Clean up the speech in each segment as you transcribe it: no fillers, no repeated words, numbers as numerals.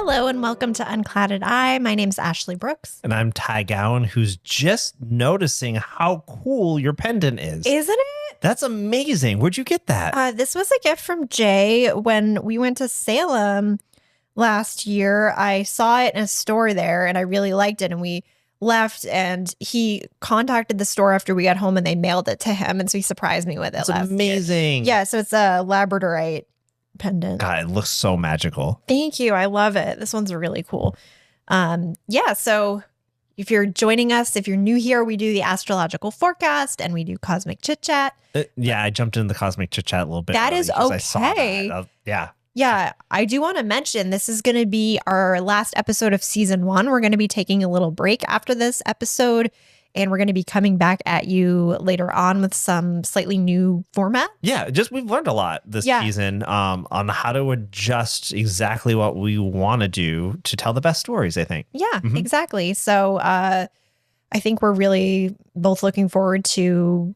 Hello and welcome to Unclouded Eye. My name's Ashley Brooks. And I'm Ty Gowan, who's just noticing how cool your pendant is. Isn't it? That's amazing. Where'd you get that? This was a gift from Jay when we went to Salem last year. I saw it in a store there and I really liked it. And we left and he contacted the store after we got home and they mailed it to him. And so he surprised me with it. That's last amazing. year. Yeah, so it's a labradorite pendant. God, it looks so magical. Thank you. I love it. This one's really cool. So if you're joining us, if you're new here, we do the astrological forecast and we do cosmic chit chat. I jumped into the cosmic chit chat a little bit. That is okay. I saw that. Yeah, I do want to mention this is going to be our last episode of season 1. We're going to be taking a little break after this episode. And we're going to be coming back at you later on with some slightly new format. Yeah, we've learned a lot this season on how to adjust exactly what we want to do to tell the best stories, I think. Yeah, exactly. So I think we're really both looking forward to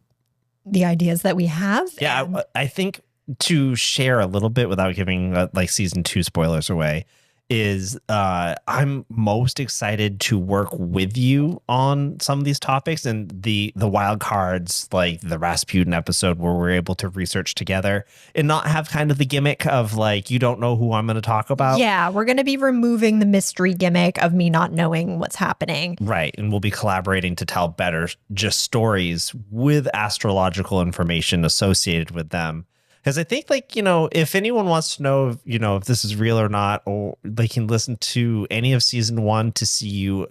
the ideas that we have. Yeah, I think to share a little bit without giving season 2 spoilers away is I'm most excited to work with you on some of these topics, and the wild cards, like the Rasputin episode where we're able to research together and not have kind of the gimmick of you don't know who I'm going to talk about. Yeah, we're going to be removing the mystery gimmick of me not knowing what's happening. Right. And we'll be collaborating to tell better just stories with astrological information associated with them. Because I think, if anyone wants to know, if this is real or not, or they can listen to any of season 1 to see you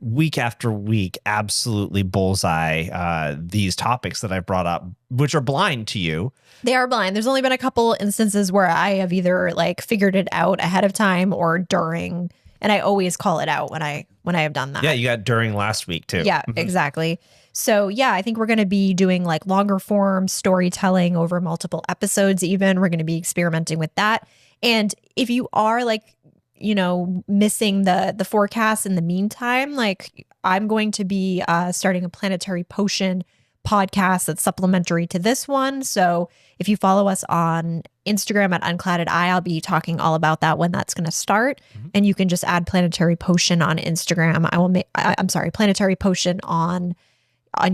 week after week absolutely bullseye these topics that I've brought up, which are blind to you. They are blind. There's only been a couple instances where I have either figured it out ahead of time or during, and I always call it out when I have done that. Yeah, you got during last week too. Yeah, exactly. So yeah, I think we're going to be doing longer form storytelling over multiple episodes even. We're going to be experimenting with that. And if you are missing the forecast in the meantime, I'm going to be starting a planetary potion podcast that's supplementary to this one. So if you follow us on Instagram at Unclouded Eye, I'll be talking all about that when that's going to start. And you can just add planetary potion on Instagram. Planetary potion on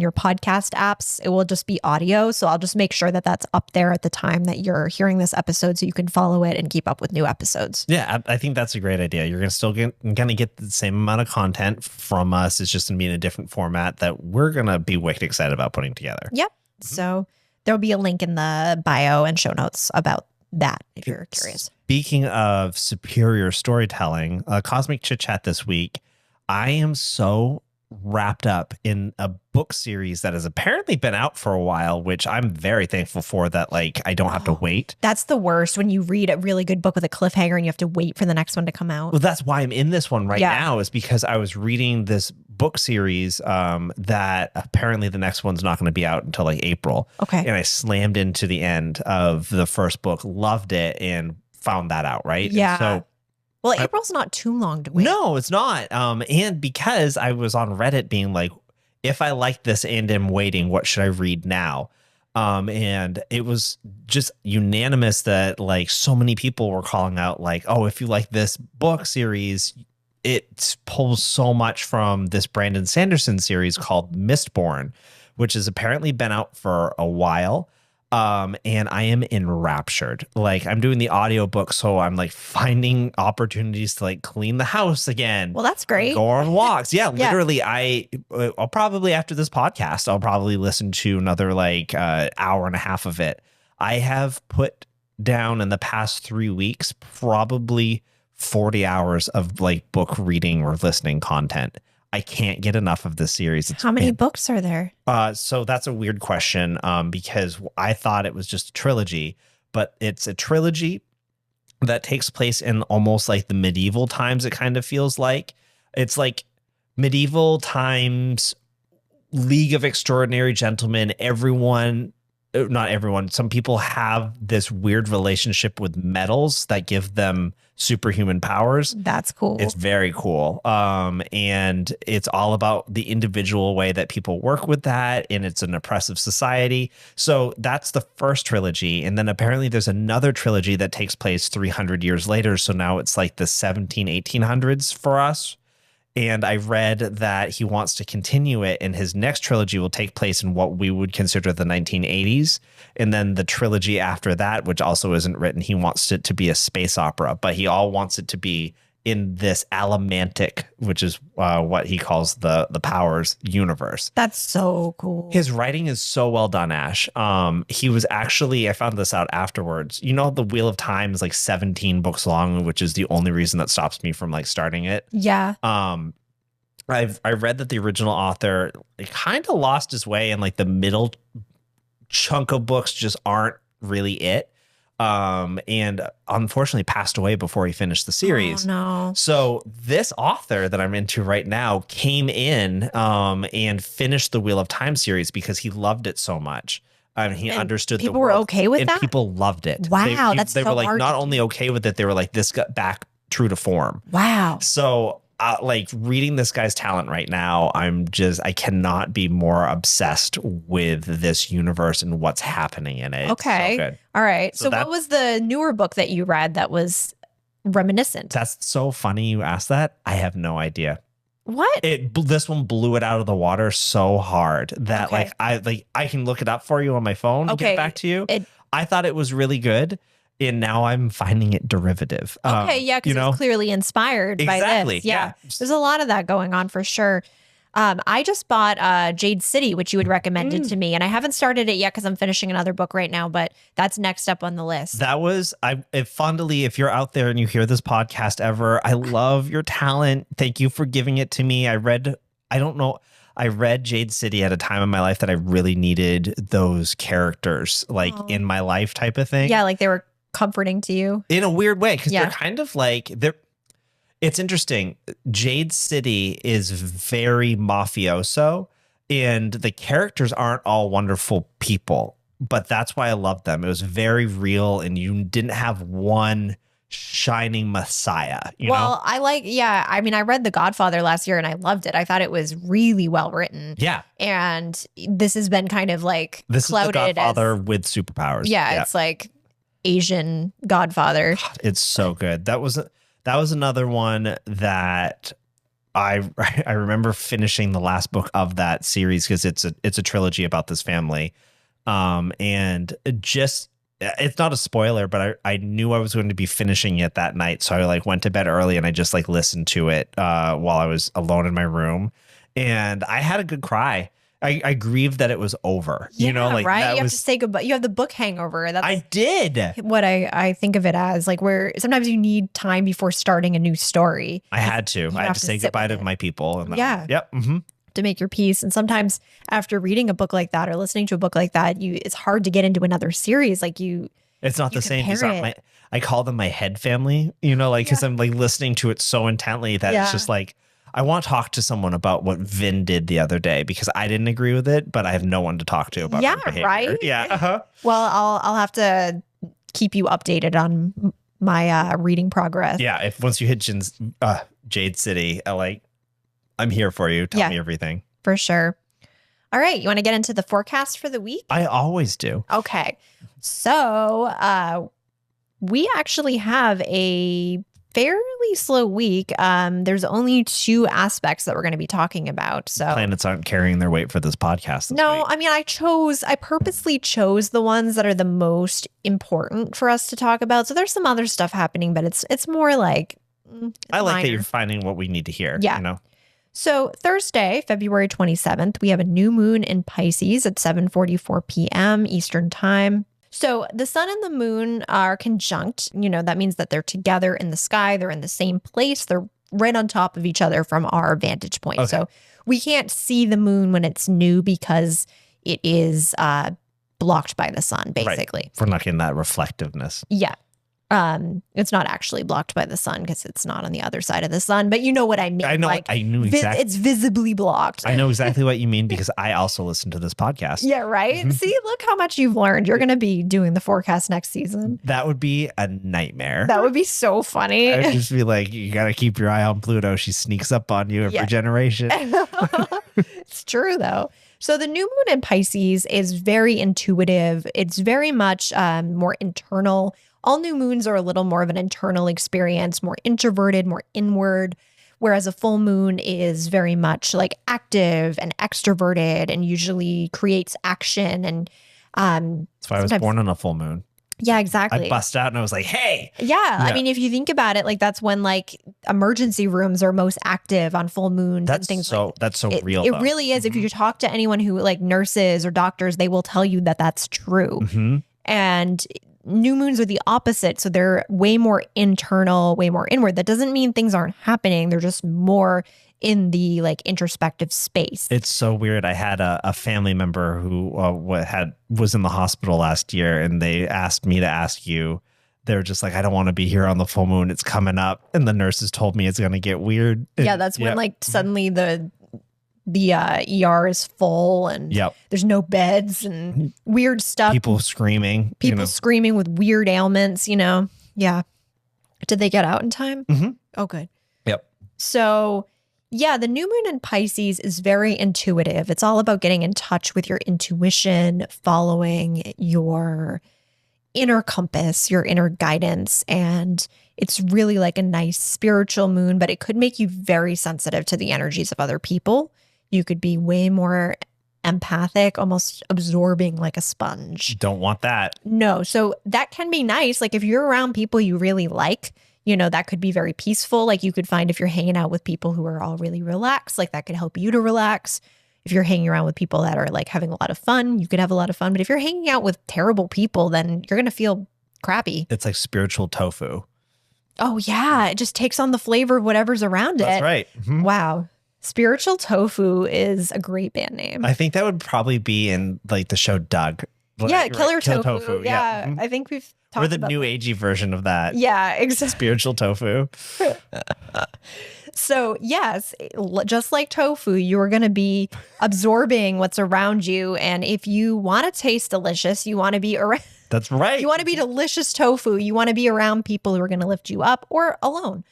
your podcast apps. It will just be audio. So I'll just make sure that that's up there at the time that you're hearing this episode so you can follow it and keep up with new episodes. Yeah, I think that's a great idea. You're going to get the same amount of content from us. It's just going to be in a different format that we're going to be wicked excited about putting together. Yep. So there'll be a link in the bio and show notes about that if you're curious. Speaking of superior storytelling, Cosmic Chit Chat this week, I am so wrapped up in a book series that has apparently been out for a while, which I'm very thankful for that I don't have to wait. That's the worst when you read a really good book with a cliffhanger and you have to wait for the next one to come out. Well, that's why I'm in this one now, is because I was reading this book series that apparently the next one's not going to be out until April. Okay. And I slammed into the end of the first book, loved it, and found that out, right? Yeah. Well, April's not too long to wait. No, it's not. And because I was on Reddit being if I like this and am waiting, what should I read now? And it was just unanimous that so many people were calling out oh, if you like this book series, it pulls so much from this Brandon Sanderson series called Mistborn, which has apparently been out for a while. And I am enraptured. I'm doing the audiobook, so I'm finding opportunities to clean the house again. Well, that's great. Go on walks. Yeah, literally. I'll probably, after this podcast, I'll probably listen to another hour and a half of it. I have put down in the past 3 weeks probably 40 hours of book reading or listening content. I can't get enough of this series. How many books are there? So that's a weird question because I thought it was just a trilogy, but it's a trilogy that takes place in almost the medieval times. It kind of feels like it's medieval times, League of Extraordinary Gentlemen. Everyone not everyone, some people have this weird relationship with metals that give them superhuman powers. That's cool. It's very cool. And it's all about the individual way that people work with that. And it's an oppressive society. So that's the first trilogy. And then apparently there's another trilogy that takes place 300 years later. So now it's like the 1800s for us. And I read that he wants to continue it, and his next trilogy will take place in what we would consider the 1980s. And then the trilogy after that, which also isn't written, he wants it to be a space opera, but he all wants it to be in this Alamantic, which is what he calls the powers universe. That's so cool. His writing is so well done, Ash. He was actually, I found this out afterwards. You know, the Wheel of Time is like 17 books long, which is the only reason that stops me from like starting it. Yeah. I read that the original author kind of lost his way, and like the middle chunk of books just aren't really it. And unfortunately passed away before he finished the series. Oh, no. So this author that I'm into right now came in and finished the Wheel of Time series because he loved it so much. He understood people the world. were okay with and that? People loved it. Wow, they were like hard not to only okay with it, they were like, this got back true to form. Wow. So like reading this guy's talent right now, I cannot be more obsessed with this universe and what's happening in it. Okay. So good. All right. So So what was the newer book that you read that was reminiscent? That's so funny you asked that. I have no idea. What? This one blew it out of the water so hard that Okay. I can look it up for you on my phone and Okay. get back to you. I thought it was really good, and now I'm finding it derivative. Okay, yeah, because it's clearly inspired by Exactly, this. yeah. There's a lot of that going on for sure. I just bought Jade City, which you had recommended to me, and I haven't started it yet because I'm finishing another book right now, but that's next up on the list. That was, fondly, if you're out there and you hear this podcast ever, I love your talent. Thank you for giving it to me. I read Jade City at a time in my life that I really needed those characters like in my life type of thing. Yeah, like they were comforting to you. In a weird way, because they're kind of like, it's interesting. Jade City is very mafioso, and the characters aren't all wonderful people, but that's why I love them. It was very real, and you didn't have one shining messiah. You know? I read The Godfather last year and I loved it. I thought it was really well written. Yeah. And this has been kind of like this clouded is The Godfather with superpowers. Yeah, it's like Asian Godfather. God, it's so good. That was another one that I remember finishing the last book of that series because it's a trilogy about this family. And just, it's not a spoiler, but I knew I was going to be finishing it that night. So I like went to bed early and I just like listened to it while I was alone in my room. And I had a good cry. I grieved that it was over. Yeah, you know, like right. You have to say goodbye. You have the book hangover. That's I did what I think of it as, like where sometimes you need time before starting a new story. I had to say goodbye to my people. And yep. Mm-hmm. To make your peace. And sometimes after reading a book like that or listening to a book like that, it's hard to get into another series. Like it's not the same. It's not I call them my head family, you know, like, cause I'm like listening to it so intently that it's just like, I want to talk to someone about what Vin did the other day because I didn't agree with it, but I have no one to talk to about her behavior. Right? Yeah. Uh-huh. Well, I'll have to keep you updated on my reading progress. Yeah. If once you hit Jade City, I'm here for you. Tell me everything. For sure. All right. You want to get into the forecast for the week? I always do. Okay. So we actually have a fairly slow week. There's only 2 aspects that we're going to be talking about. So planets aren't carrying their weight for this podcast. This week. I mean, I purposely chose the ones that are the most important for us to talk about. So there's some other stuff happening, but it's more like I like minor. that you're finding what we need to hear. Yeah. You know? So Thursday, February 27th, we have a new moon in Pisces at 7:44 p.m. Eastern time. So the sun and the moon are conjunct. You know, that means that they're together in the sky. They're in the same place. They're right on top of each other from our vantage point. Okay. So we can't see the moon when it's new because it is blocked by the sun, basically. Right. We're not getting that reflectiveness. Yeah. It's not actually blocked by the sun because it's not on the other side of the sun, but you know what I mean. I know. Like, I knew exactly. It's visibly blocked. I know exactly what you mean because I also listen to this podcast. Yeah, right? See, look how much you've learned. You're going to be doing the forecast next season. That would be a nightmare. That would be so funny. I would just be like, you got to keep your eye on Pluto. She sneaks up on you every generation. It's true, though. So the new moon in Pisces is very intuitive. It's very much more internal. All new moons are a little more of an internal experience, more introverted, more inward, whereas a full moon is very much like active and extroverted and usually creates action. And that's why I was born on a full moon. Yeah, exactly. I bust out and I was like, hey. Yeah. I mean, if you think about it, like that's when like emergency rooms are most active on full moons and things like that. That's so real. It really is. If you talk to anyone who like nurses or doctors, they will tell you that that's true. And new moons are the opposite. So they're way more internal, way more inward. That doesn't mean things aren't happening. They're just more in the like introspective space. It's so weird. I had a family member who was in the hospital last year, and they asked me to ask you. They were just like, I don't want to be here on the full moon. It's coming up, and the nurses told me it's going to get weird. Yeah, that's when like suddenly the ER is full and there's no beds and weird stuff. People screaming. Screaming with weird ailments. Yeah. Did they get out in time? Oh, good. Yep. So. Yeah, the new moon in Pisces is very intuitive. It's all about getting in touch with your intuition, following your inner compass, your inner guidance. And it's really like a nice spiritual moon, but it could make you very sensitive to the energies of other people. You could be way more empathic, almost absorbing like a sponge. Don't want that. No. So that can be nice. Like if you're around people you really like, that could be very peaceful. Like you could find if you're hanging out with people who are all really relaxed, like that could help you to relax. If you're hanging around with people that are like having a lot of fun, you could have a lot of fun. But if you're hanging out with terrible people, then you're going to feel crappy. It's like spiritual tofu. Oh, yeah. It just takes on the flavor of whatever's around it. That's right. Wow. Spiritual Tofu is a great band name. I think that would probably be in like the show Doug. Killer Tofu. Yeah. I think we've talked about the new agey version of that. Yeah, exactly. Spiritual tofu. So yes, just like tofu, you are going to be absorbing what's around you. And if you want to taste delicious, you want to be around. That's right. You want to be delicious tofu. You want to be around people who are going to lift you up or alone.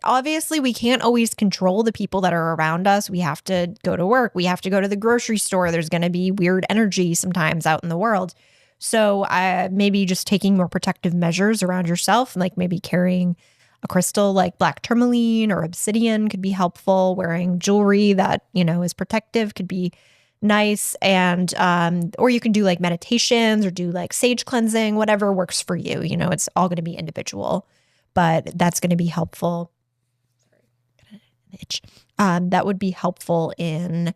Obviously, we can't always control the people that are around us. We have to go to work. We have to go to the grocery store. There's going to be weird energy sometimes out in the world. So maybe just taking more protective measures around yourself, like maybe carrying a crystal like black tourmaline or obsidian could be helpful. Wearing jewelry that, is protective could be nice. And or you can do like meditations or do like sage cleansing, whatever works for you. It's all going to be individual, but that's going to be helpful. That would be helpful in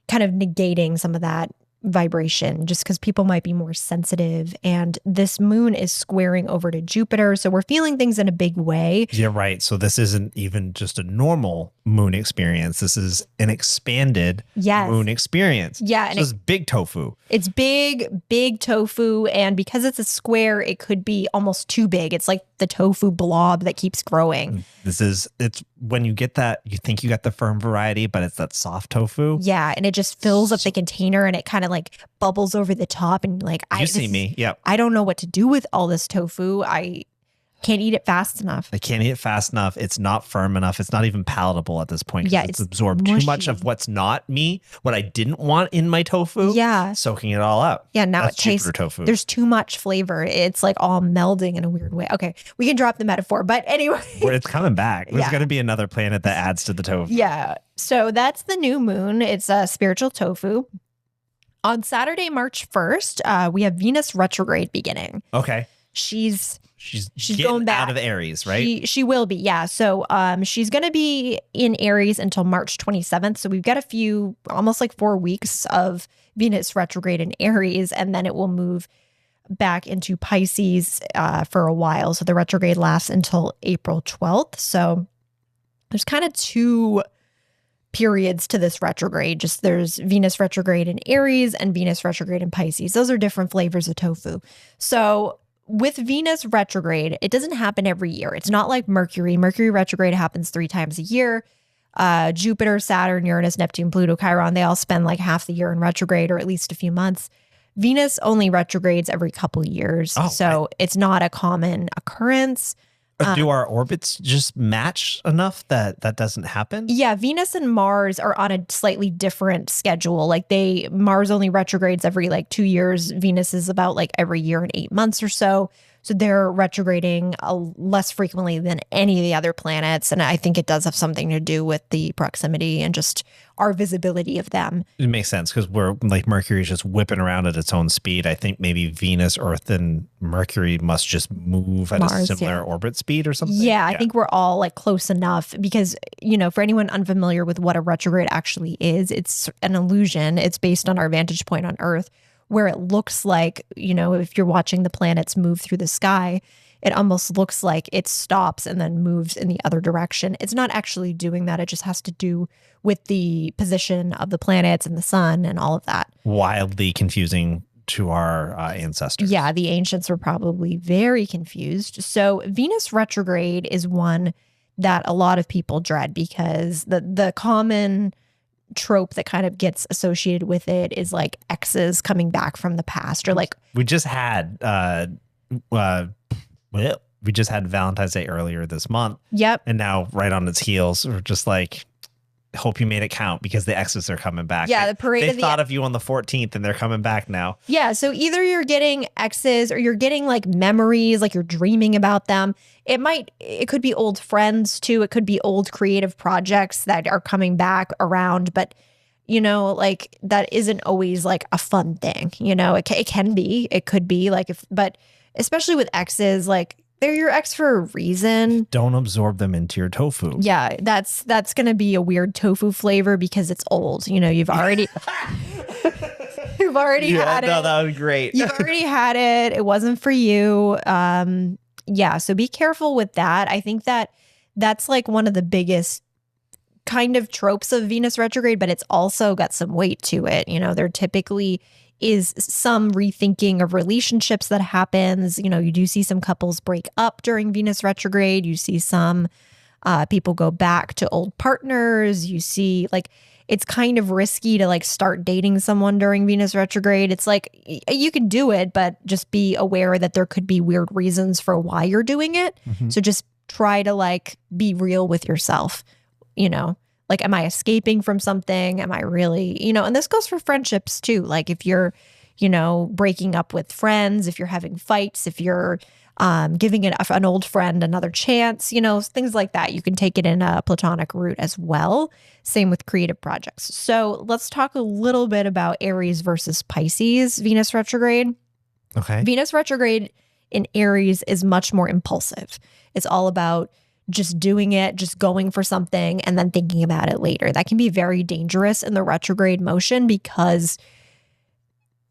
kind of negating some of that vibration, just because people might be more sensitive. And this moon is squaring over to Jupiter, so we're feeling things in a big way. Yeah, right. So this isn't even just a normal moon experience. This is an expanded moon experience. Yeah. So it's big tofu. It's big tofu. And because it's a square, it could be almost too big. It's like the tofu blob that keeps growing. It's when you get that, you think you got the firm variety, but it's that soft tofu. Yeah. And it just fills up the container and it kind of like bubbles over the top. And like, you see me. Yep. I don't know what to do with all this tofu. I can't eat it fast enough. I can't eat it fast enough. It's not firm enough. It's not even palatable at this point. Yeah, it's absorbed too much of what's not me, what I didn't want in my tofu. Yeah. Soaking it all up. Yeah, now That's it tastes, tofu. There's too much flavor. It's like all melding in a weird way. Okay, we can drop the metaphor, but anyway. It's coming back. There's going to be another planet that adds to the tofu. Yeah. So that's the new moon. It's a spiritual tofu. On Saturday, March 1st, we have Venus retrograde beginning. Okay. She's going back out of Aries, right? She will be, yeah. So she's going to be in Aries until March 27th. So we've got a few, almost like 4 weeks of Venus retrograde in Aries, and then it will move back into Pisces for a while. So the retrograde lasts until April 12th. So there's kind of two periods to this retrograde. Just there's Venus retrograde in Aries and Venus retrograde in Pisces. Those are different flavors of tofu. So with Venus retrograde, it doesn't happen every year. It's not like Mercury. Mercury retrograde happens 3 times a year. Jupiter, Saturn, Uranus, Neptune, Pluto, Chiron, they all spend like half the year in retrograde or at least a few months. Venus only retrogrades every couple years. So it's not a common occurrence. Do our orbits just match enough that that doesn't happen? Yeah, Venus and Mars are on a slightly different schedule. Like Mars only retrogrades every like 2 years. Venus is about like every year and 8 months or so. So they're retrograding less frequently than any of the other planets. And I think it does have something to do with the proximity and just our visibility of them. It makes sense because we're like Mercury is just whipping around at its own speed. I think maybe Venus, Earth, and Mercury must just move at a similar orbit speed or something. Yeah, I think we're all like close enough because, you know, for anyone unfamiliar with what a retrograde actually is, it's an illusion. It's based on our vantage point on Earth, where it looks like, you know, if you're watching the planets move through the sky, it almost looks like it stops and then moves in the other direction. It's not actually doing that. It just has to do with the position of the planets and the sun and all of that. Wildly confusing to our ancestors. Yeah, the ancients were probably very confused. So Venus retrograde is one that a lot of people dread because the common trope that kind of gets associated with it is like exes coming back from the past, or like we just had Valentine's Day earlier this month. Yep. And now right on its heels, we're just like, hope you made it count because the exes are coming back. Yeah, the parade. They thought of you on the 14th and they're coming back now. Yeah, so either you're getting exes or you're getting like memories, like you're dreaming about them. It could be old friends too. It could be old creative projects that are coming back around, but you know, like that isn't always like a fun thing. You know, it can be, it could be like but especially with exes, like they're your ex for a reason. Don't absorb them into your tofu. Yeah, that's going to be a weird tofu flavor because it's old. You know, you've already had it. No, that was great. You've already had it. It wasn't for you. Yeah, so be careful with that. I think that's like one of the biggest kind of tropes of Venus retrograde, but it's also got some weight to it. You know, there typically is some rethinking of relationships that happens. You know, you do see some couples break up during Venus retrograde. You see some people go back to old partners. You see like it's kind of risky to like start dating someone during Venus retrograde. It's like you can do it, but just be aware that there could be weird reasons for why you're doing it. Mm-hmm. So just try to like be real with yourself, you know. Like, am I escaping from something? Am I really, you know, and this goes for friendships too. Like if you're, you know, breaking up with friends, if you're having fights, if you're giving an old friend another chance, you know, things like that. You can take it in a platonic route as well. Same with creative projects. So let's talk a little bit about Aries versus Pisces, Venus retrograde. Okay. Venus retrograde in Aries is much more impulsive. It's all about just doing it, just going for something and then thinking about it later. That can be very dangerous in the retrograde motion because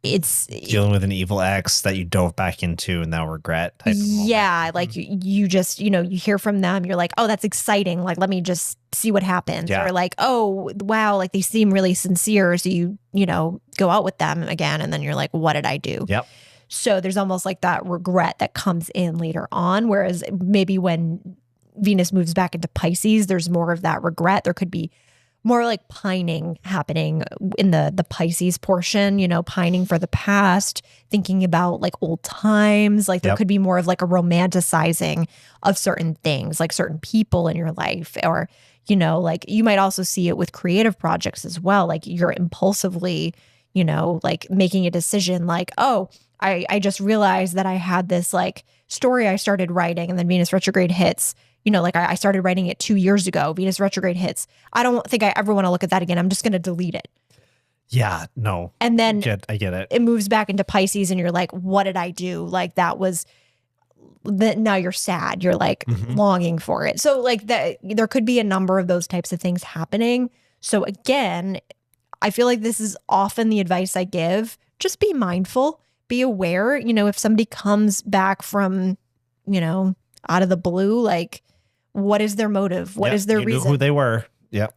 it's dealing with an evil ex that you dove back into and now regret type of moment. Like you just, you know, you hear from them, you're like, oh, that's exciting. Like, let me just see what happens. Yeah. Or like, oh, wow, like they seem really sincere. So you know, go out with them again. And then you're like, what did I do? Yep. So there's almost like that regret that comes in later on. Whereas maybe when Venus moves back into Pisces, there's more of that regret. There could be more like pining happening in the Pisces portion, you know, pining for the past, thinking about like old times. Like there could be more of like a romanticizing of certain things, like certain people in your life, or, you know, like you might also see it with creative projects as well. Like you're impulsively, you know, like making a decision like, oh, I just realized that I had this like story I started writing and then Venus retrograde hits. You know, like I started writing it 2 years ago. Venus retrograde hits. I don't think I ever want to look at that again. I'm just going to delete it. Yeah, no. And then I get it. It moves back into Pisces and you're like, what did I do? Like that was now you're sad. You're like longing for it. So like that, there could be a number of those types of things happening. So again, I feel like this is often the advice I give. Just be mindful, be aware. You know, if somebody comes back from, you know, out of the blue, like, what is their motive? What is their reason? Knew who they were. Yeah.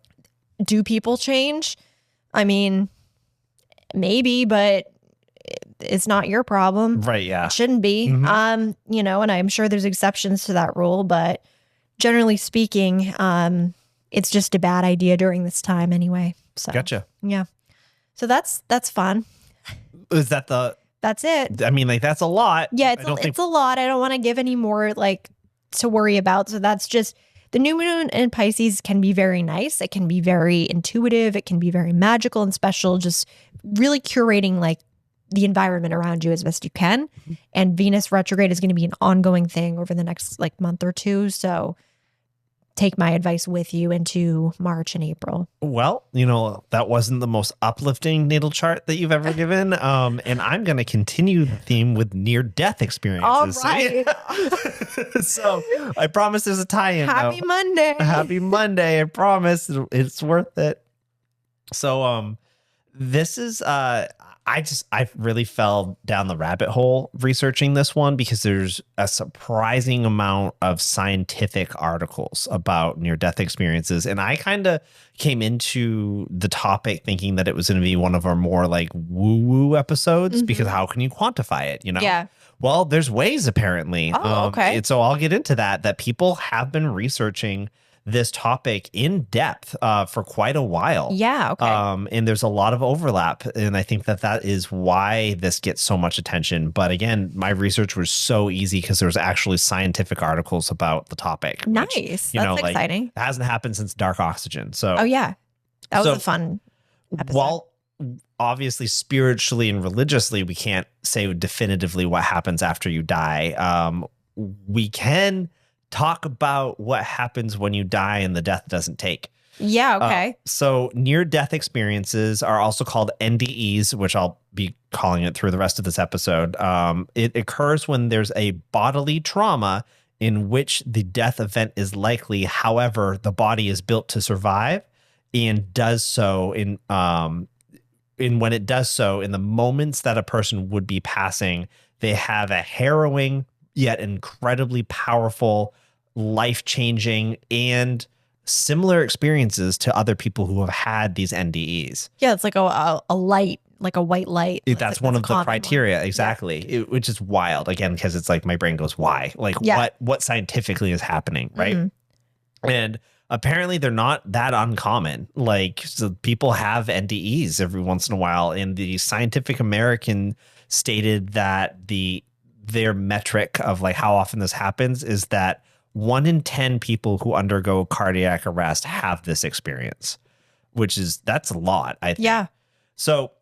Do people change? I mean, maybe, but it's not your problem. Right. Yeah. It shouldn't be. You know, and I'm sure there's exceptions to that rule, but generally speaking, it's just a bad idea during this time anyway. So Gotcha. yeah. So that's fun. Is that That's it. I mean, like, that's a lot. Yeah, it's a lot. I don't want to give any more like to worry about. So that's just the new moon in Pisces can be very nice. It can be very intuitive. It can be very magical and special. Just really curating like the environment around you as best you can. And Venus retrograde is going to be an ongoing thing over the next like month or two. So take my advice with you into March and April. Well, you know, that wasn't the most uplifting natal chart that you've ever given. And I'm going to continue the theme with near-death experiences. All right. So I promise there's a tie-in. Happy Monday. Happy Monday. I promise it's worth it. So this is I really fell down the rabbit hole researching this one because there's a surprising amount of scientific articles about near-death experiences. And I kind of came into the topic thinking that it was going to be one of our more like woo-woo episodes because how can you quantify it, you know? Yeah. Well, there's ways apparently. Oh, okay. And so I'll get into that people have been researching this topic in depth for quite a while. Yeah. Okay. And there's a lot of overlap. And I think that is why this gets so much attention. But again, my research was so easy because there was actually scientific articles about the topic. Nice. Which, That's exciting. It hasn't happened since Dark Oxygen. So, oh, yeah. That was a fun episode. While obviously spiritually and religiously, we can't say definitively what happens after you die. We can talk about what happens when you die and the death doesn't take. Yeah, okay. So near-death experiences are also called NDEs, which I'll be calling it through the rest of this episode. It occurs when there's a bodily trauma in which the death event is likely. However, the body is built to survive and does so in when it does so in the moments that a person would be passing, they have a harrowing yet incredibly powerful, life-changing, and similar experiences to other people who have had these NDEs. Yeah, it's like a light, like a white light. That's one of the criteria, one. Exactly, which is wild, again, because it's like my brain goes, why? Like, what scientifically is happening, right? And apparently they're not that uncommon. Like, so people have NDEs every once in a while, and the Scientific American stated that their metric of like how often this happens is that 1 in 10 people who undergo cardiac arrest have this experience, that's a lot, I think. Yeah. So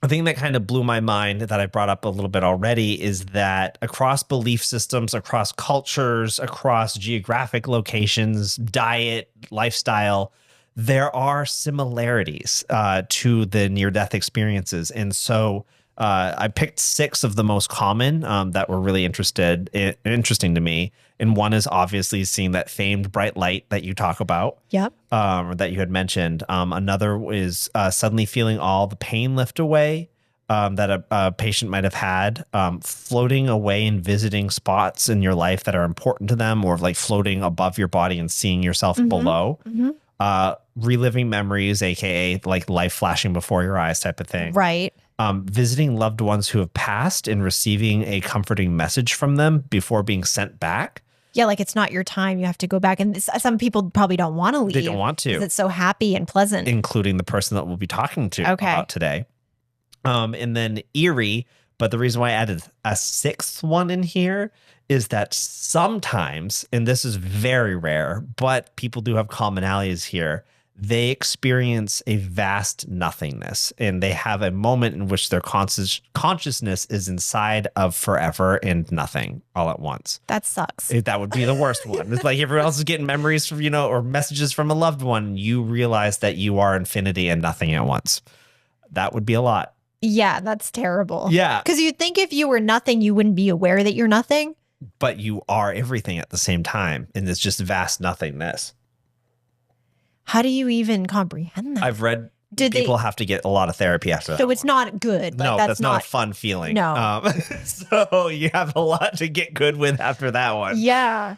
a thing that kind of blew my mind that I brought up a little bit already is that across belief systems, across cultures, across geographic locations, diet, lifestyle, there are similarities to the near-death experiences. And so I picked 6 of the most common that were really interesting to me. And one is obviously seeing that famed bright light that you talk about. Yep. Or that you had mentioned. Another is suddenly feeling all the pain lift away that a patient might have had, floating away and visiting spots in your life that are important to them, or like floating above your body and seeing yourself below. Reliving memories, aka like life flashing before your eyes type of thing. Right. Visiting loved ones who have passed and receiving a comforting message from them before being sent back. Yeah, like it's not your time. You have to go back. And some people probably don't want to leave. They don't want to. Because it's so happy and pleasant. Including the person that we'll be talking to about today. And then eerie. But the reason why I added a 6th one in here is that sometimes, and this is very rare, but people do have commonalities here, they experience a vast nothingness, and they have a moment in which their consciousness is inside of forever and nothing all at once. That sucks. That would be the worst one. It's like everyone else is getting memories from, or messages from a loved one. You realize that you are infinity and nothing at once. That would be a lot. Yeah, that's terrible. Yeah. Because you'd think if you were nothing, you wouldn't be aware that you're nothing. But you are everything at the same time, and it's just vast nothingness. How do you even comprehend that? I've read people have to get a lot of therapy after that. So it's not good. No, that's not a fun feeling. No. So you have a lot to get good with after that one. Yeah.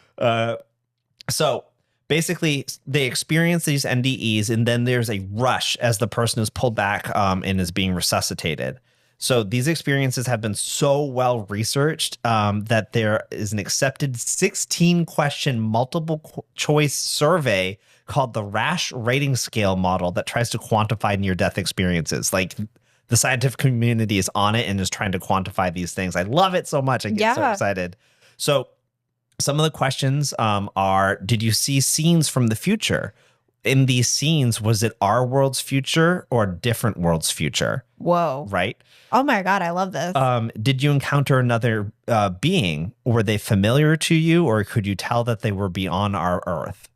So basically, they experience these NDEs, and then there's a rush as the person is pulled back and is being resuscitated. So these experiences have been so well researched that there is an accepted 16-question multiple choice survey called the Rash Rating Scale model that tries to quantify near-death experiences. Like the scientific community is on it and is trying to quantify these things. I love it so much. I get so excited. So some of the questions are, did you see scenes from the future? In these scenes, was it our world's future or a different world's future? Whoa. Right? Oh my God, I love this. Did you encounter another being? Were they familiar to you, or could you tell that they were beyond our Earth?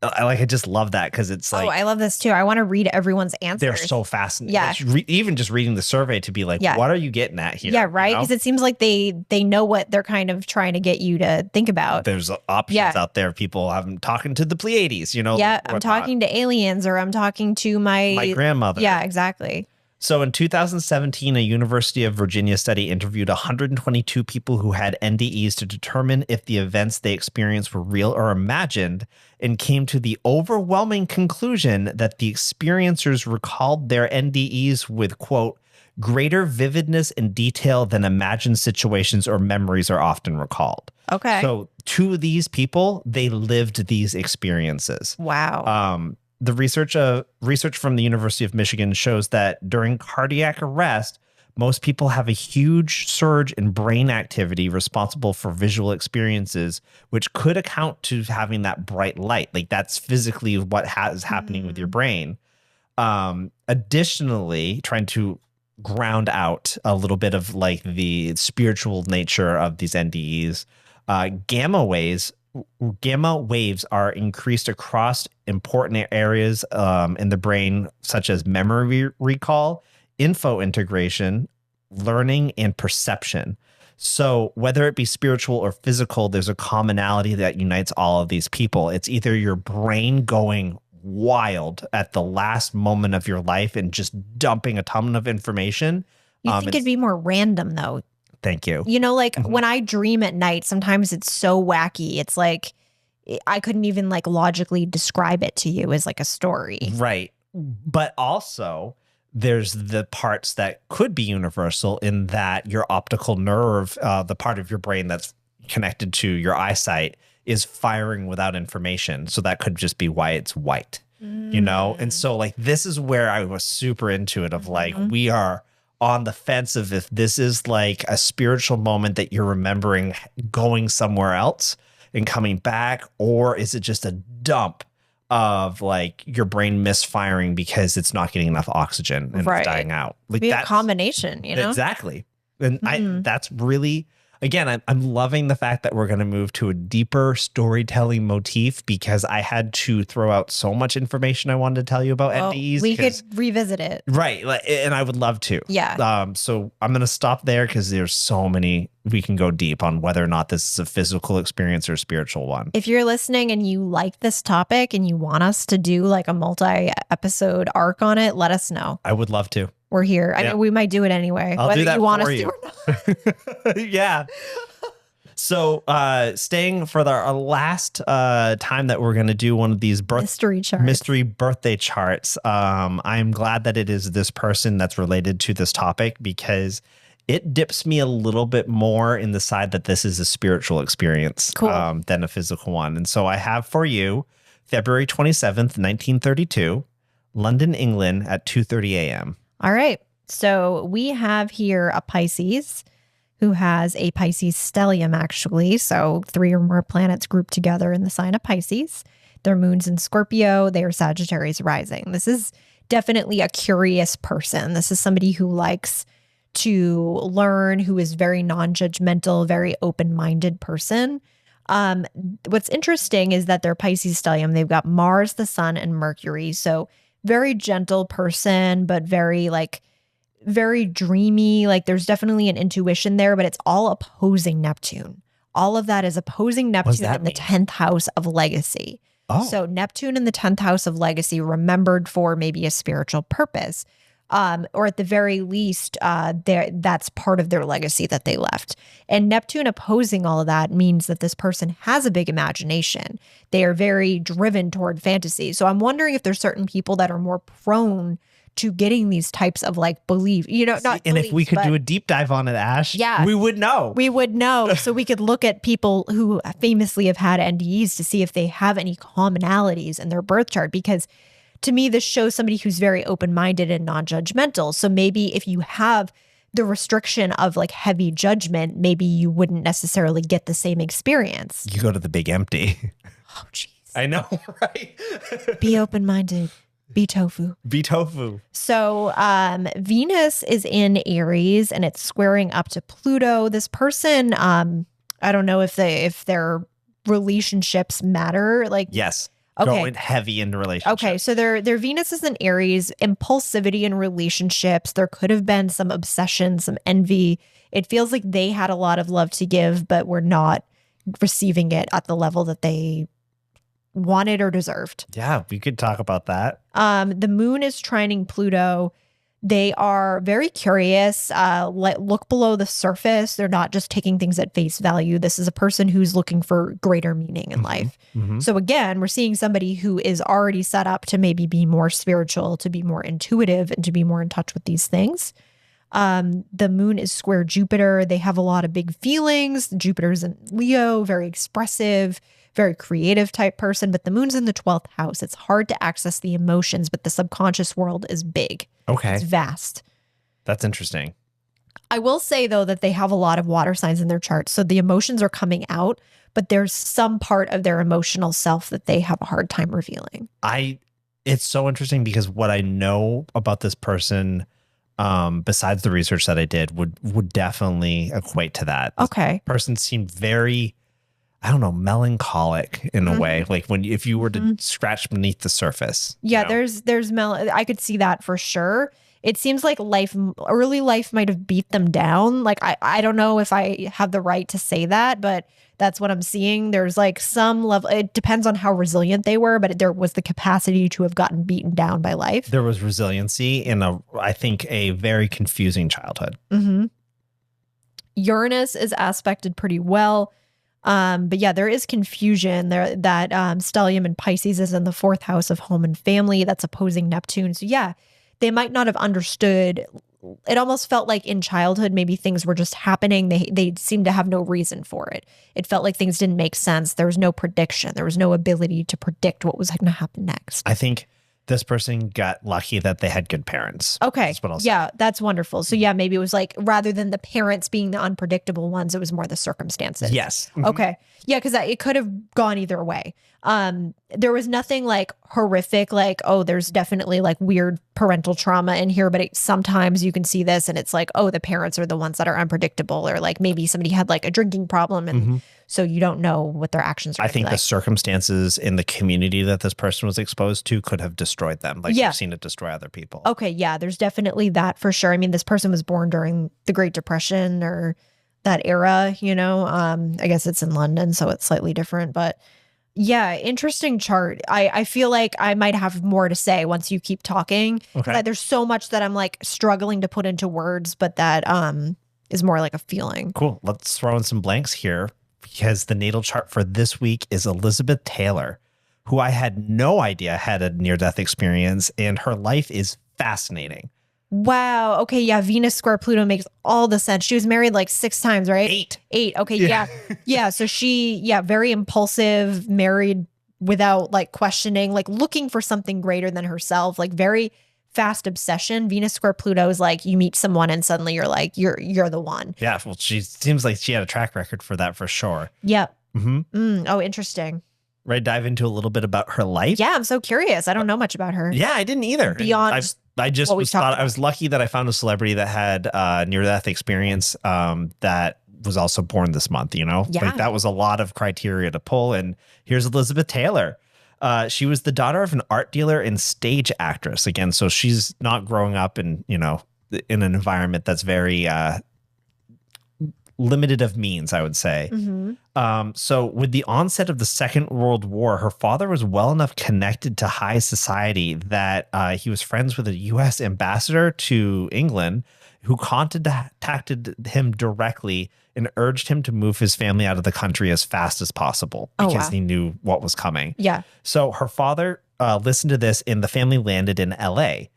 I just love that because it's like, I love this too. I want to read everyone's answers. They're so fascinating. Yeah. Even just reading the survey to be like, what are you getting at here? Yeah, right. Because it seems like they know what they're kind of trying to get you to think about. There's options out there. People, I'm talking to the Pleiades, Yeah, I'm talking to aliens, or I'm talking to my grandmother. Yeah, exactly. So in 2017, a University of Virginia study interviewed 122 people who had NDEs to determine if the events they experienced were real or imagined, and came to the overwhelming conclusion that the experiencers recalled their NDEs with, quote, greater vividness and detail than imagined situations or memories are often recalled. Okay. So to these people, they lived these experiences. Wow. The research from the University of Michigan shows that during cardiac arrest, most people have a huge surge in brain activity responsible for visual experiences, which could account to having that bright light. Like that's physically what is happening with your brain. Additionally, trying to ground out a little bit of like the spiritual nature of these NDEs, gamma waves are increased across important areas in the brain, such as memory recall, info integration, learning, and perception. So whether it be spiritual or physical, there's a commonality that unites all of these people. It's either your brain going wild at the last moment of your life and just dumping a ton of information. You think it'd be more random, though? Thank you. Like when I dream at night, sometimes it's so wacky. It's like I couldn't even like logically describe it to you as like a story. Right. But also there's the parts that could be universal in that your optical nerve, the part of your brain that's connected to your eyesight, is firing without information. So that could just be why it's white, And so like this is where I was super into it of like we are on the fence of if this is like a spiritual moment that you're remembering going somewhere else and coming back, or is it just a dump of like your brain misfiring because it's not getting enough oxygen and it's dying out. Like that's a combination, Exactly. And that's really, again, I'm loving the fact that we're going to move to a deeper storytelling motif because I had to throw out so much information I wanted to tell you about NDEs. We could revisit it. Right. And I would love to. Yeah. So I'm going to stop there because there's so many, we can go deep on whether or not this is a physical experience or a spiritual one. If you're listening and you like this topic and you want us to do like a multi-episode arc on it, let us know. I would love to. We're here. I mean, we might do it anyway. I'll do that you want for us you. To or not. Yeah. So staying for our last time that we're going to do one of these mystery birthday charts, I'm glad that it is this person that's related to this topic because it dips me a little bit more in the side that this is a spiritual experience than a physical one. And so I have for you February 27th, 1932, London, England at 2:30 a.m. All right. So we have here a Pisces who has a Pisces stellium, actually. So 3 or more planets grouped together in the sign of Pisces. Their moon's in Scorpio. They are Sagittarius rising. This is definitely a curious person. This is somebody who likes to learn, who is very non-judgmental, very open-minded person. What's interesting is that their Pisces stellium, they've got Mars, the Sun, and Mercury. So very gentle person, but very dreamy. Like there's definitely an intuition there, but it's all opposing Neptune. All of that is opposing Neptune in the 10th house of legacy. Oh. So Neptune in the 10th house of legacy, remembered for maybe a spiritual purpose. Or at the very least, that's part of their legacy that they left. And Neptune opposing all of that means that this person has a big imagination. They are very driven toward fantasy. So I'm wondering if there's certain people that are more prone to getting these types of like belief, not And beliefs, if we could but do a deep dive on it, Ash, Yeah. we would know. we would know. So we could look at people who famously have had NDEs to see if they have any commonalities in their birth chart, because to me, this shows somebody who's very open-minded and non-judgmental. So maybe if you have the restriction of like heavy judgment, maybe you wouldn't necessarily get the same experience. You go to the big empty. Oh, jeez. I know, right? Be open-minded. Be tofu. Be tofu. So Venus is in Aries and it's squaring up to Pluto. This person, I don't know if their relationships matter. Like, Yes. Okay. Going heavy into relationships. Okay, so their Venus is in Aries, impulsivity in relationships. There could have been some obsession, some envy. It feels like they had a lot of love to give, but were not receiving it at the level that they wanted or deserved. Yeah, we could talk about that. The moon is trining Pluto. They are very curious. Look below the surface. They're not just taking things at face value. This is a person who's looking for greater meaning in life. So again, we're seeing somebody who is already set up to maybe be more spiritual, to be more intuitive, and to be more in touch with these things. The moon is square Jupiter. They have a lot of big feelings. Jupiter's in Leo, very expressive, very creative type person, but the moon's in the 12th house. It's hard to access the emotions, but the subconscious world is big. Okay. It's vast. That's interesting. I will say, though, that they have a lot of water signs in their chart. So the emotions are coming out, but there's some part of their emotional self that they have a hard time revealing. It's so interesting because what I know about this person, besides the research that I did, would definitely equate to that. This Okay. person seemed very, I don't know, melancholic in a way. Like if you were to scratch beneath the surface. Yeah, you know? there's I could see that for sure. It seems like early life might have beat them down. Like I don't know if I have the right to say that, but that's what I'm seeing. There's like some level, it depends on how resilient they were, but there was the capacity to have gotten beaten down by life. There was resiliency in I think a very confusing childhood. Uranus is aspected pretty well. But yeah, there is confusion there that stellium in Pisces is in the 4th house of home and family. That's opposing Neptune. So yeah, they might not have understood. It almost felt like in childhood, maybe things were just happening. They seemed to have no reason for it. It felt like things didn't make sense. There was no prediction. There was no ability to predict what was going to happen next. I think this person got lucky that they had good parents. Okay. That's what I'll say. Yeah, that's wonderful. So yeah, maybe it was like, rather than the parents being the unpredictable ones, it was more the circumstances. Yes. Okay. Yeah, because it could have gone either way. There was nothing like horrific, like, oh, there's definitely like weird parental trauma in here, but sometimes you can see this and it's like, oh, the parents are the ones that are unpredictable, or like maybe somebody had like a drinking problem and so you don't know what their actions are. I think the circumstances in the community that this person was exposed to could have destroyed them. Like you've seen it destroy other people. Okay. Yeah, there's definitely that for sure. I mean, this person was born during the Great Depression or that era, I guess it's in London, so it's slightly different, but yeah, interesting chart. I feel like I might have more to say once you keep talking. Okay. There's so much that I'm like struggling to put into words, but that is more like a feeling. Cool. Let's throw in some blanks here because the natal chart for this week is Elizabeth Taylor, who I had no idea had a near-death experience, and her life is fascinating. Wow. Okay. Yeah. Venus square Pluto makes all the sense. She was married like 6 times, right? 8. Okay. Yeah. Yeah. So very impulsive, married without like questioning, like looking for something greater than herself, like very fast obsession. Venus square Pluto is like you meet someone and suddenly you're like, you're the one. Yeah. Well, she seems like she had a track record for that for sure. Yep. Oh, interesting. Right. Dive into a little bit about her life. Yeah. I'm so curious. I don't know much about her. Yeah, I didn't either. Beyond I just I was lucky that I found a celebrity that had near-death experience that was also born this month, Yeah. Like that was a lot of criteria to pull. And here's Elizabeth Taylor. She was the daughter of an art dealer and stage actress. Again, so she's not growing up in, in an environment that's very limited of means, I would say. So with the onset of the Second World War, her father was well enough connected to high society that he was friends with a U.S. ambassador to England who contacted him directly and urged him to move his family out of the country as fast as possible because he knew what was coming. Yeah. So her father listened to this and the family landed in L.A.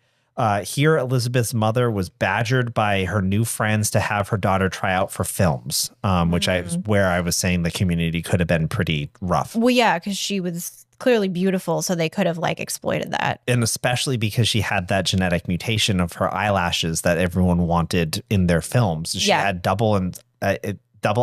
Here, Elizabeth's mother was badgered by her new friends to have her daughter try out for films, which where I was saying the community could have been pretty rough. Well, yeah, because she was clearly beautiful, so they could have like exploited that. And especially because she had that genetic mutation of her eyelashes that everyone wanted in their films. She had double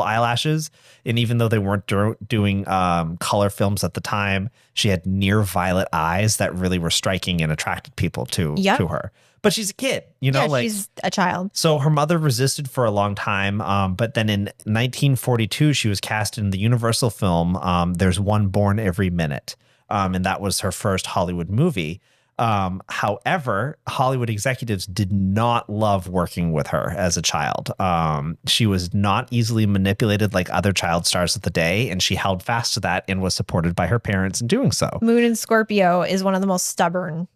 eyelashes, and even though they weren't doing color films at the time, she had near violet eyes that really were striking and attracted people to her. But she's a kid, she's a child. So her mother resisted for a long time, but then in 1942 she was cast in the Universal film There's One Born Every Minute, and that was her first Hollywood movie. However, Hollywood executives did not love working with her as a child. She was not easily manipulated like other child stars of the day, and she held fast to that and was supported by her parents in doing so. Moon in Scorpio is one of the most stubborn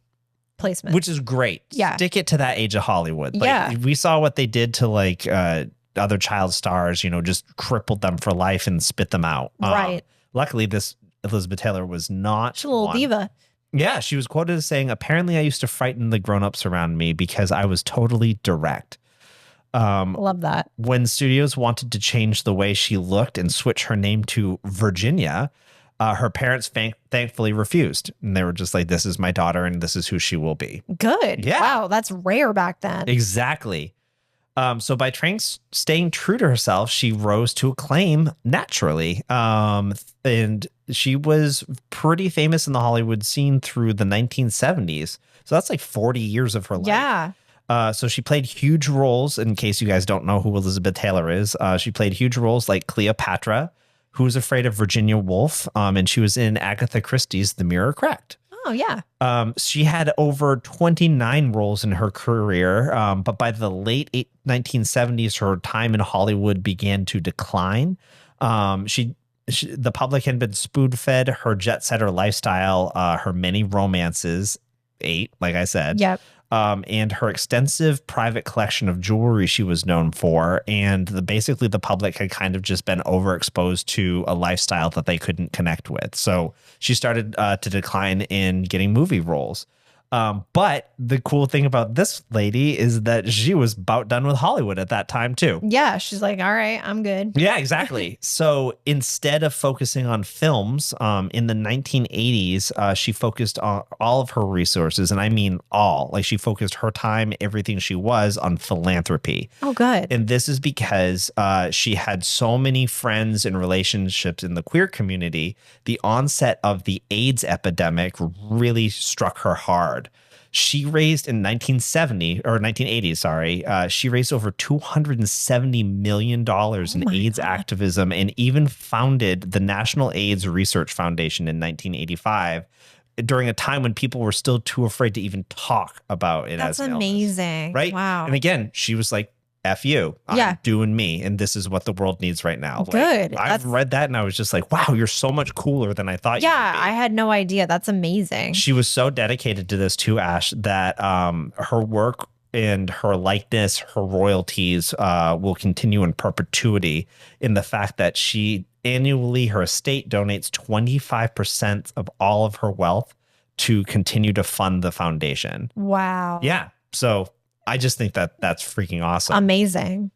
placements. Which is great. Yeah. Stick it to that age of Hollywood. Like, we saw what they did to like other child stars, just crippled them for life and spit them out. Right. Luckily, this Elizabeth Taylor was not. She's a little diva. Yeah, she was quoted as saying, apparently I used to frighten the grown-ups around me because I was totally direct. Love that. When studios wanted to change the way she looked and switch her name to Virginia, her parents thankfully refused. And they were just like, this is my daughter and this is who she will be. Good. Yeah. Wow, that's rare back then. Exactly. So by staying true to herself, she rose to acclaim naturally. And she was pretty famous in the Hollywood scene through the 1970s. So that's like 40 years of her life. Yeah. So she played huge roles. In case you guys don't know who Elizabeth Taylor is, she played huge roles like Cleopatra, Who's Afraid of Virginia Woolf, and she was in Agatha Christie's The Mirror Cracked. Oh, yeah. She had over 29 roles in her career, but by the late 1970s, her time in Hollywood began to decline. The public had been spoon-fed her jet-setter lifestyle, her many romances, 8, like I said. Yep. And her extensive private collection of jewelry she was known for. And basically the public had kind of just been overexposed to a lifestyle that they couldn't connect with. So she started to decline in getting movie roles. But the cool thing about this lady is that she was about done with Hollywood at that time, too. Yeah, she's like, all right, I'm good. Yeah, exactly. So instead of focusing on films, in the 1980s, she focused on all of her resources. And I mean all. Like, she focused her time, everything she was, on philanthropy. Oh, good. And this is because she had so many friends and relationships in the queer community. The onset of the AIDS epidemic really struck her hard. She raised in 1980, she raised over $270 million in AIDS activism and even founded the National AIDS Research Foundation in 1985 during a time when people were still too afraid to even talk about it. That's as an amazing. illness, right? Wow. And again, she was like, F you. I'm doing me. And this is what the world needs right now. Good. Like, I've read that and I was just like, wow, you're so much cooler than I thought you would be. I had no idea. That's amazing. She was so dedicated to this too, Ash, that her work and her likeness, her royalties will continue in perpetuity in the fact that she annually, her estate donates 25% of all of her wealth to continue to fund the foundation. Wow. Yeah. So I just think that that's freaking awesome. Amazing.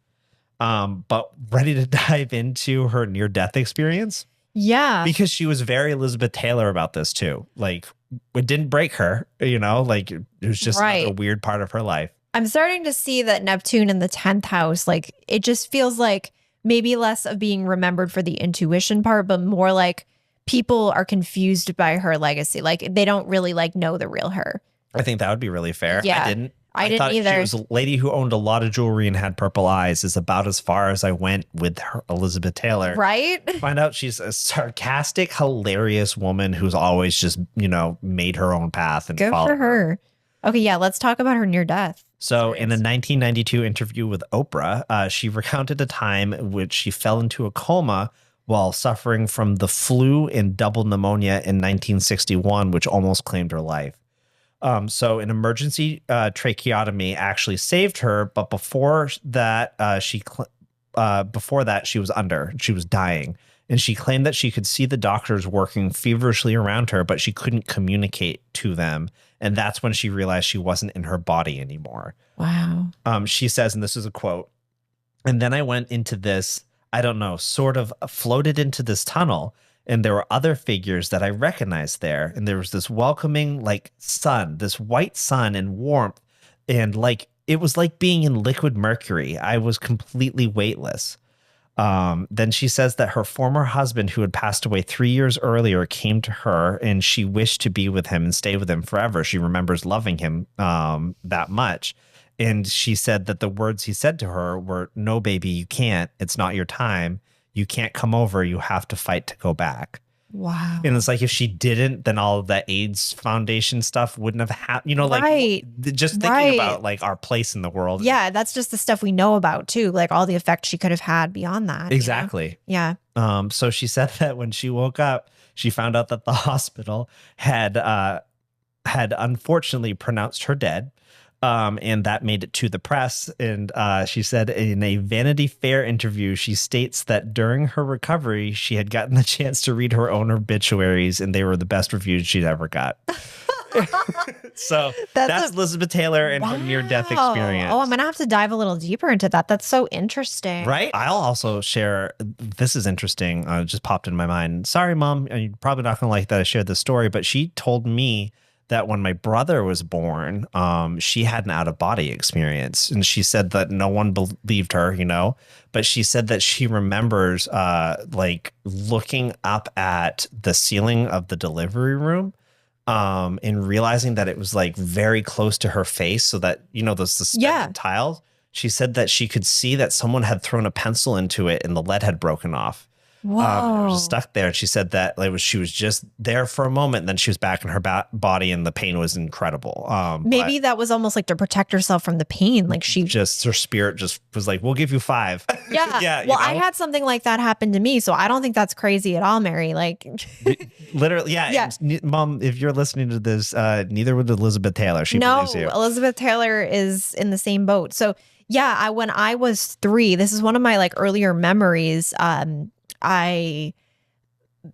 But ready to dive into her near-death experience? Yeah. Because she was very Elizabeth Taylor about this too. Like, it didn't break her, like it was just a weird part of her life. I'm starting to see that Neptune in the 10th house, like, it just feels like maybe less of being remembered for the intuition part, but more like people are confused by her legacy. Like, they don't really know the real her. I think that would be really fair. Yeah. I didn't thought either. She was a lady who owned a lot of jewelry and had purple eyes is about as far as I went with her, Elizabeth Taylor. Right? Find out she's a sarcastic, hilarious woman who's always just, made her own path. And good for her. Okay, yeah, let's talk about her near death. So in a 1992 interview with Oprah, she recounted a time in which she fell into a coma while suffering from the flu and double pneumonia in 1961, which almost claimed her life. So an emergency tracheotomy actually saved her, but before that, she was dying. And she claimed that she could see the doctors working feverishly around her, but she couldn't communicate to them. And that's when she realized she wasn't in her body anymore. Wow. She says, and this is a quote, and then I went into this, I don't know, sort of floated into this tunnel. And there were other figures that I recognized there. And there was this welcoming, like, sun, this white sun and warmth. And like, it was like being in liquid mercury. I was completely weightless. Then she says that her former husband, who had passed away 3 years earlier, came to her and she wished to be with him and stay with him forever. She remembers loving him that much. And she said that the words he said to her were, "No, baby, you can't. It's not your time. You can't come over. You have to fight to go back." Wow. And it's like, if she didn't, then all of that AIDS Foundation stuff wouldn't have happened. You know, like, Right. just thinking about like our place in the world. Yeah, that's just the stuff we know about too, like all the effects she could have had beyond that. Exactly. Yeah. So she said that when she woke up, she found out that the hospital had unfortunately pronounced her dead. And that made it to the press. And she said in a Vanity Fair interview, she states that during her recovery, she had gotten the chance to read her own obituaries, and they were the best reviews she'd ever got. So that's Elizabeth Taylor and her near-death experience. Oh, I'm going to have to dive a little deeper into that. That's so interesting. Right? I'll also share, this is interesting. It just popped in my mind. Sorry, Mom, you're probably not going to like that I shared this story, but she told me that when my brother was born, she had an out-of-body experience. And she said that no one believed her, you know, but she said that she remembers like looking up at the ceiling of the delivery room and realizing that it was like very close to her face, so that, you know, those suspended tiles. She said that she could see that someone had thrown a pencil into it and the lead had broken off. Whoa. It was stuck there. And she said that she was just there for a moment, and then she was back in her body, and the pain was incredible. Maybe that was almost like to protect herself from the pain. Like her spirit just was like, "We'll give you 5. Yeah. Yeah. Well, I had something like that happen to me, so I don't think that's crazy at all, Mary. Like, literally, yeah. Mom, if you're listening to this, neither would Elizabeth Taylor. She believes you. Elizabeth Taylor is in the same boat. So yeah, when I was 3, this is one of my like earlier memories. I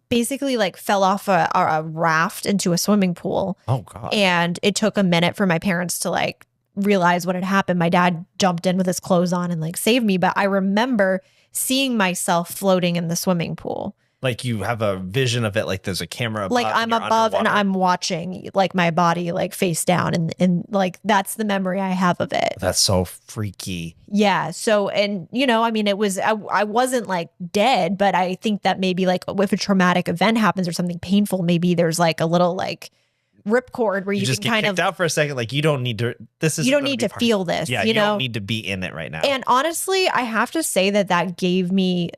basically like fell off a raft into a swimming pool. Oh God. And it took a minute for my parents to like realize what had happened. My dad jumped in with his clothes on and like saved me. But I remember seeing myself floating in the swimming pool. Like you have a vision of it, like there's a camera above, like I'm above and I'm watching like my body like face down, and like that's the memory I have of it. That's so freaky. Yeah. So, and you know, I mean, it was, I wasn't like dead, but I think that maybe like if a traumatic event happens or something painful, maybe there's like a little like ripcord where you just can get kind kicked of out for a second. Like you don't need to, you don't need to feel this. Yeah. You don't need to be in it right now. And honestly, I have to say that gave me,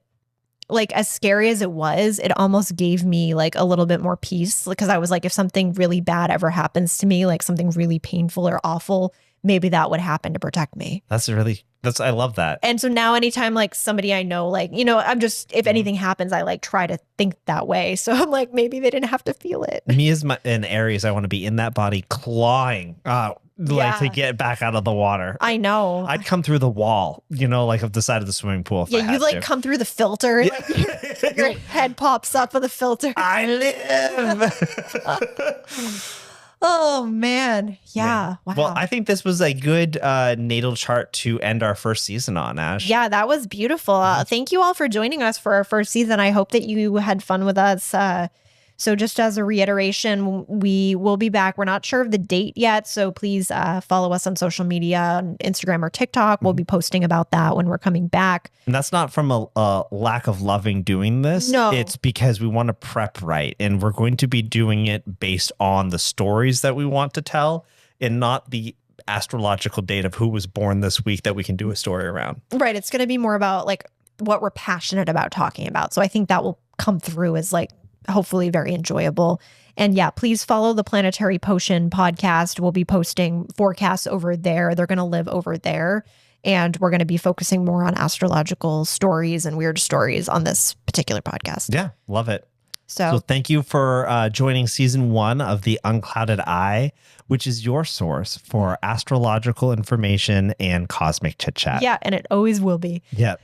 like, as scary as it was, it almost gave me like a little bit more peace, because I was like, if something really bad ever happens to me, like something really painful or awful, maybe that would happen to protect me. I love that. And so now anytime like somebody I know, like, you know, I'm just, if anything happens, I like try to think that way. So I'm like, maybe they didn't have to feel it. Me as an Aries, I want to be in that body clawing like to get back out of the water. I know. I'd come through the wall, you know, like of the side of the swimming pool. Yeah, you like come through the filter. Yeah. Like, your head pops up of the filter. I live. Oh man. Yeah. Wow. Well, I think this was a good natal chart to end our first season on, Ash. Yeah, that was beautiful. Thank you all for joining us for our first season. I hope that you had fun with us. So just as a reiteration, we will be back. We're not sure of the date yet, so please follow us on social media, on Instagram or TikTok. We'll be posting about that when we're coming back. And that's not from a lack of loving doing this. No. It's because we want to prep right. And we're going to be doing it based on the stories that we want to tell, and not the astrological date of who was born this week that we can do a story around. Right. It's going to be more about like what we're passionate about talking about. So I think that will come through as like hopefully very enjoyable. And yeah, please follow the Planetary Potion podcast. We'll be posting forecasts over there. They're going to live over there. And we're going to be focusing more on astrological stories and weird stories on this particular podcast. Yeah, love it. So thank you for joining season 1 of The Unclouded Eye, which is your source for astrological information and cosmic chit chat. Yeah, and it always will be. Yep.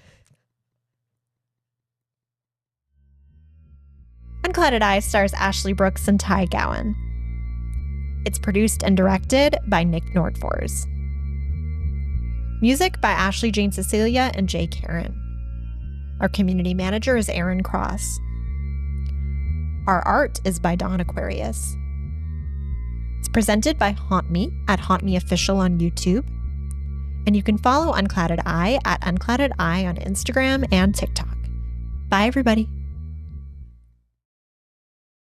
Unclouded Eye stars Ashley Brooks and Ty Gowan. It's produced and directed by Nick Nordfors. Music by Ashley Jane Cecilia and Jay Caron. Our community manager is Erin Cross. Our art is by Dawn Aquarius. It's presented by Haunt Me at Haunt Me Official on YouTube. And you can follow Unclouded Eye at Unclouded Eye on Instagram and TikTok. Bye, everybody.